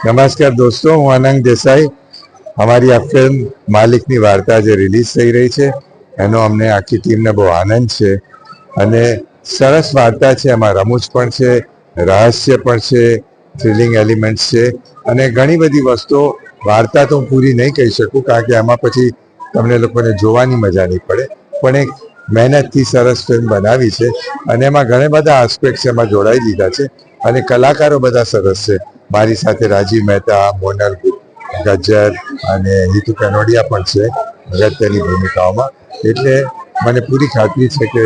નમસ્કાર દોસ્તો, હું અનંગ દેસાઈ. અમારી આ ફિલ્મ માલિકની વાર્તા જે રિલીઝ થઈ રહી છે એનો અમને આખી ટીમને બહુ આનંદ છે અને સરસ વાર્તા છે. એમાં રમૂજ પણ છે, રહસ્ય પણ છે, થ્રિલિંગ એલિમેન્ટ્સ છે અને ઘણી બધી વસ્તુઓ. વાર્તા તો હું પૂરી નહીં કહી શકું કારણ કે એમાં પછી તમને લોકોને જોવાની મજા નહીં પડે, પણ એક મહેનતથી સરસ ફિલ્મ બનાવી છે અને એમાં ઘણા બધા આસ્પેક્ટ્સ એમાં જોડાઈ દીધા છે અને કલાકારો બધા સરસ છે. મારી સાથે રાજીવ મહેતા, મોનલ ગજ્જર અને હિતુ કનોડિયા પણ છે અગત્યની ભૂમિકાઓમાં. એટલે મને પૂરી ખાતરી છે કે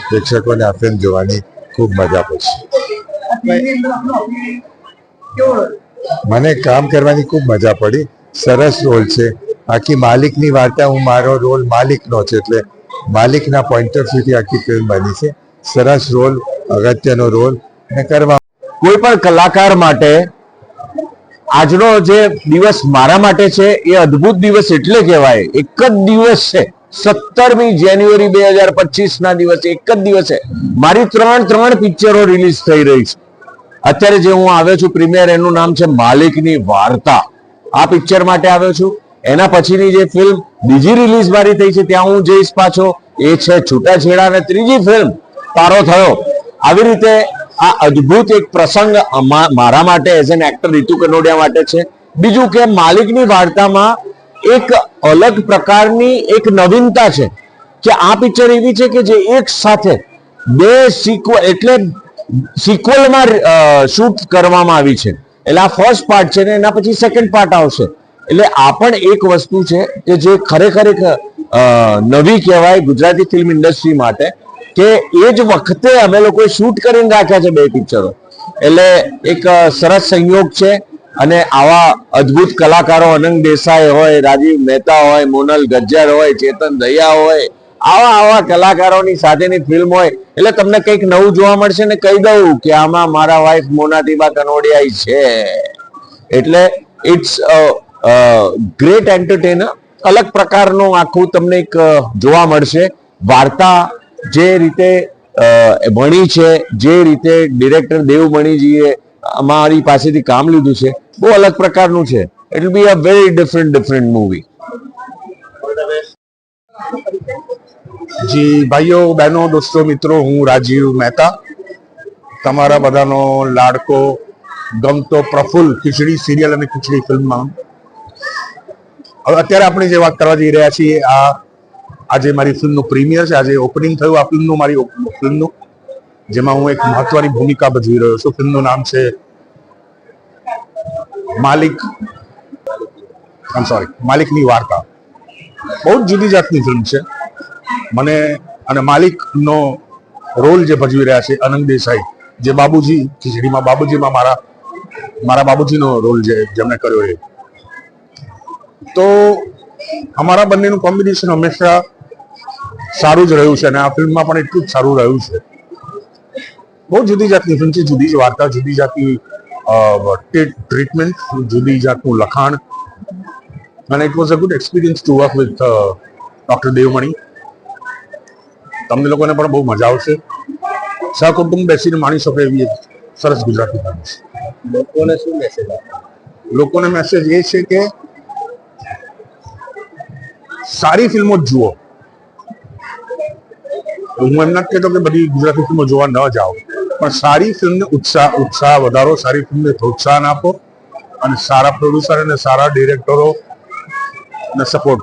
પ્રેક્ષકોને આ ફિલ્મ જોવાની ખૂબ મજા પડશે. મને કામ કરવાની ખૂબ મજા પડી. સરસ રોલ છે. આખી માલિકની વાર્તા, હું મારો રોલ માલિકનો છે એટલે માલિકના પોઈન્ટ ઓફ વ્યૂથી આખી ફિલ્મ બની છે. સરસ રોલ, અગત્યનો રોલ અને કરવા. કોઈ પણ કલાકાર માટે આજનો જે દિવસ મારા માટે છે એ અદ્ભુત દિવસ એટલે કહેવાય. એક જ દિવસ છે, 17મી જાન્યુઆરી 2025 ના દિવસે, એક જ દિવસે મારી ત્રણ પિક્ચરો રિલીઝ થઈ રહી છે. અત્યારે જે હું આવ્યો છું પ્રીમિયર, એનું નામ છે માલિકની વાર્તા. આ પિક્ચર માટે આવ્યો છું. એના પછીની જે ફિલ્મ બીજી રિલીઝ મારી થઈ છે ત્યાં હું જઈશ પાછો, એ છે છૂટાછેડા અને ત્રીજી ફિલ્મ તારો થયો. આવી રીતે આ અદ્ભુત એક પ્રસંગ મારા માટે એઝ એન એક્ટર રીતુ કનોડિયા માટે છે. બીજું કે માલિકની વાર્તામાં એક અલગ પ્રકારની એક નવીનતા છે કે આ પિક્ચર એવી છે કે જે એક સાથે બે સિક્વલમાં શૂટ કરવામાં આવી છે. એટલે આ ફર્સ્ટ પાર્ટ છે ને એના પછી સેકન્ડ પાર્ટ આવશે. એટલે આ પણ એક વસ્તુ છે કે જે ખરેખર એક નવી કહેવાય ગુજરાતી ફિલ્મ ઇન્ડસ્ટ્રી માટે, કે એ જ વખતે અમે લોકોએ શૂટ કરીને રાખ્યા છે બે પિક્ચરો. એટલે એક સરસ સંયોગ છે અને આવા અદ્ભુત કલાકારો, અનંગ દેસાઈ હોય, રાજીવ મહેતા હોય, મોનલ ગજ્જર હોય, ચેતન દયા હોય, આવા કલાકારોની સાથેની ફિલ્મ હોય એટલે તમને કંઈક નવું જોવા મળશે. ને કહી દઉં કે આમાં મારા વાઇફ મોનાતીબા કનોડિયા છે. એટલે ઇટ્સ ગ્રેટ એન્ટરટેનર. અલગ પ્રકારનું આખું તમને એક જોવા મળશે. વાર્તા જે રીતે ભણી છે, જે રીતે ડિરેક્ટર દેવમણીજીએ અમારી પાસેથી કામ લીધું છે, બહુ અલગ પ્રકારનું છે. It will be a very different movie. જી ભાઈઓ, બહેનો, દોસ્તો, મિત્રો, હું રાજીવ મહેતા, તમારા બધાનો લાડકો, ગમતો પ્રફુલ્લ ખીચડી સિરિયલ અને ખીચડી ફિલ્મમાં. હવે અત્યારે આપણે જે વાત કરવા જઈ રહ્યા છીએ, આજે મારી ફિલ્મનું પ્રીમિયર છે. આજે ઓપનિંગ થયું આ ફિલ્મનું, મારી ફિલ્મનું, જેમાં હું એક મહત્વની ભૂમિકા ભજવી રહ્યો છું. ફિલ્મનું નામ છે માલિકની વાર્તા. બહુ જ જુદી જાતની ફિલ્મ છે. મને અને માલિકનો રોલ જે ભજવી રહ્યા છે અનંગ દેસાઈ, જે બાબુજી ખીચડીમાં બાબુજીમાં મારા બાબુજીનો રોલ જેમણે કર્યો એ. તો અમારા બંનેનું કોમ્બિનેશન હંમેશા સારું જ રહ્યું છે અને આ ફિલ્મમાં પણ એટલું જ સારું રહ્યું છે. બહુ જુદી જાતની ફિલ્મ છે, જુદી જ વાર્તા, જુદી જાતની ટ્રીટમેન્ટ, જુદી જાતનું લખાણ. અને it was a good experience to work with doctor Devmani. તમને લોકોને પણ બહુ મજા આવશે. સહકુટુંબ બેસીને માણી શકો એવી એક સરસ ગુજરાતી ફિલ્મ છે. લોકોને શું મેસેજ આપે? લોકોને મેસેજ એ છે કે સારી ફિલ્મો જ જુઓ. હું એમ નથી કહેતો કે બધી ગુજરાતી ફિલ્મો જોવા ન જાઓ, પણ સારી ફિલ્મને ઉત્સાહ વધારો, સારી ફિલ્મને પ્રોત્સાહન આપો અને સારા પ્રોડ્યુસર અને સારા ડિરેક્ટરો ને સપોર્ટ